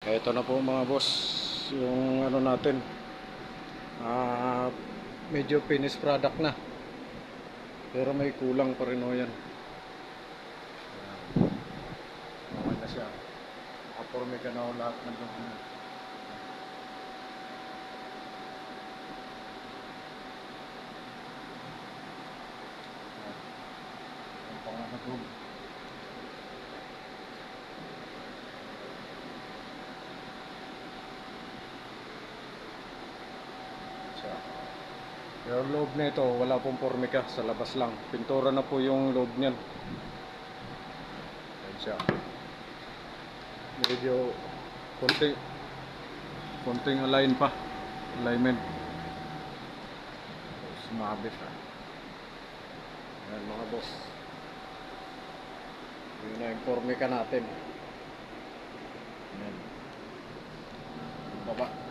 Ito na po mga boss, yung ano natin, medyo finished product na. Pero may kulang pa rin o yan. Okay na siya. Nakaporme ka na o lahat ng document. Ang pangatag. Pero loob nito wala pong pormika, sa labas lang. Pintura na po yung loob niyan. Ayan siya. Medyo konting align pa. Alignment. Sumabit ha. Ayan mga boss. Yun na yung pormika natin. Ayan. Baba.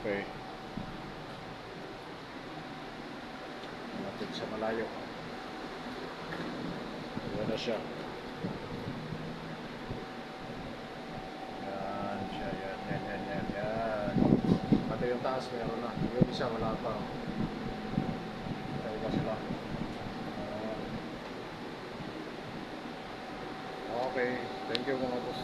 Okay. Natin sa malayo. Ayan na siya. Yan siya. Yan. Pati yung taas meron na. Yung isa wala pa. Tayo ba sila? Okay. Thank you mga boss.